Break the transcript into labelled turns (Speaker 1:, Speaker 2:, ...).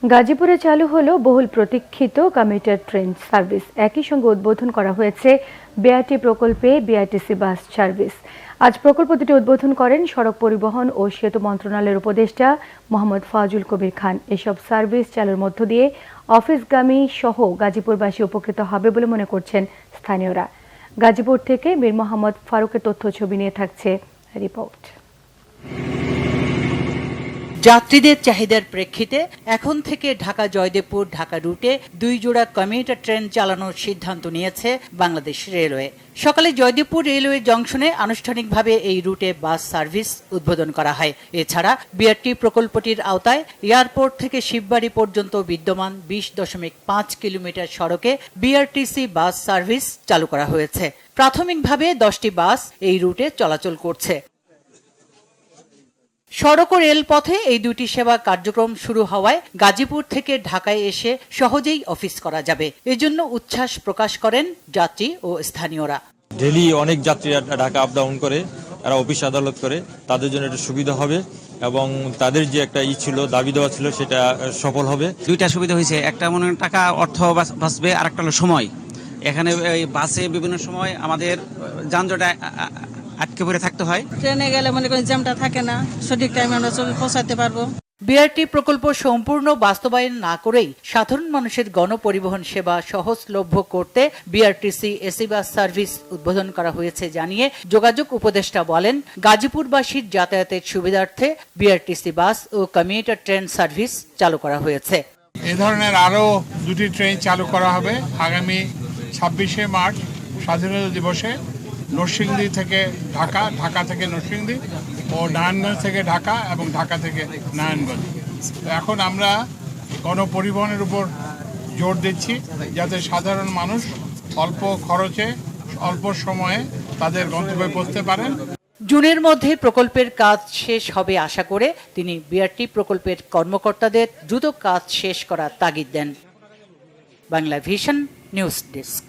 Speaker 1: গাজীপুরে চালু হলো বহুল প্রতীক্ষিত কমিউটার ট্রেন সার্ভিস। একই সঙ্গে উদ্বোধন করা হয়েছে বিআরটি প্রকল্পে বিআরটিসি বাস সার্ভিস। আজ প্রকল্প দুটি উদ্বোধন করেন সড়ক পরিবহন ও সেতু মন্ত্রণালয়ের উপদেষ্টা মোহাম্মদ ফাজুল কবির খান। এসব সার্ভিস চালুর মধ্য দিয়ে অফিসগামী সহ গাজীপুরবাসী উপকৃত হবে বলে মনে করছেন স্থানীয়রা। গাজীপুর থেকে মীর মোহাম্মদ ফারুকের তথ্য ছবি নিয়ে থাকছে রিপোর্ট।
Speaker 2: যাত্রীদের চাহিদার প্রেক্ষিতে এখন থেকে ঢাকা জয়দেবপুর ঢাকা রুটে 2 জোড়া কমিউটার ট্রেন চালানোর সিদ্ধান্ত নিয়েছে বাংলাদেশ রেলওয়ে। সকালে জয়দেবপুর রেলওয়ে জংশনে আনুষ্ঠানিকভাবে এই রুটে বাস সার্ভিস উদ্বোধন করা হয়। এছাড়া বিআরটি প্রকল্পটির আওতায় এয়ারপোর্ট থেকে শিববাড়ি পর্যন্ত বিদ্যমান 20.5 কিলোমিটার সড়কে বিআরটিসি বাস সার্ভিস চালু করা হয়েছে। প্রাথমিকভাবে 10টি বাস এই রুটে চলাচল করছে। সড়ক ও রেলপথে এই দুটি সেবা কার্যক্রম শুরু হওয়ায় গাজীপুর থেকে ঢাকায় এসে সহজেই অফিস করা যাবে। এজন্য উচ্ছ্বাস প্রকাশ করেন যাত্রী ও স্থানীয়রা।
Speaker 3: ডেইলি অনেক যাত্রীরা ঢাকা আপ ডাউন করে, এরা অফিস আদালত করে, তাদের জন্য এটা সুবিধা হবে এবং তাদের যে একটা ছিল দাবি দেওয়া ছিল সেটা সফল হবে।
Speaker 4: দুইটা সুবিধা হয়েছে, একটা মনে টাকা অর্থ বাঁচবে, আর একটা হলো সময়। এখানে বাসে বিভিন্ন সময় আমাদের যানজটে আটকে পড়ে থাকতে হয়।
Speaker 5: ট্রেনে গেলে মনে করেন জ্যামটা থাকে না, সঠিক টাইমে আমরা পৌঁছাতে পারবো।
Speaker 2: বিআরটি প্রকল্প সম্পূর্ণ বাস্তবায়ন না করেই সাধারণ মানুষের গণপরিবহন সেবা সহজলভ্য করতে বিআরটিসি এসি বাস সার্ভিস উদ্বোধন করা হয়েছে জানিয়ে যোগাযোগ উপদেষ্টা বলেন, গাজীপুরবাসীর যাতায়াতের সুবিধার্থে বিআরটিসি বাস ও কমিউটার ট্রেন সার্ভিস চালু করা হয়েছে।
Speaker 6: এ ধরনের আরও দুটি ট্রেন চালু করা হবে আগামী 26শে মার্চ স্বাধীনতা দিবসে। নরসিংদী থেকে ঢাকা, ঢাকা থেকে নরসিংদী ও নারায়ণগঞ্জ থেকে ঢাকা এবং ঢাকা থেকে নারায়ণগঞ্জ। এখন আমরা গণপরিবহনের উপর জোর দিচ্ছি যাতে সাধারণ মানুষ অল্প খরচে অল্প সময়ে তাদের গন্তব্যে পৌঁছতে পারেন।
Speaker 2: জুনের মধ্যে প্রকল্পের কাজ শেষ হবে আশা করে তিনি বিআরটি প্রকল্পের কর্মকর্তাদের দ্রুত কাজ শেষ করার তাগিদ দেন। Bangla vision news desk.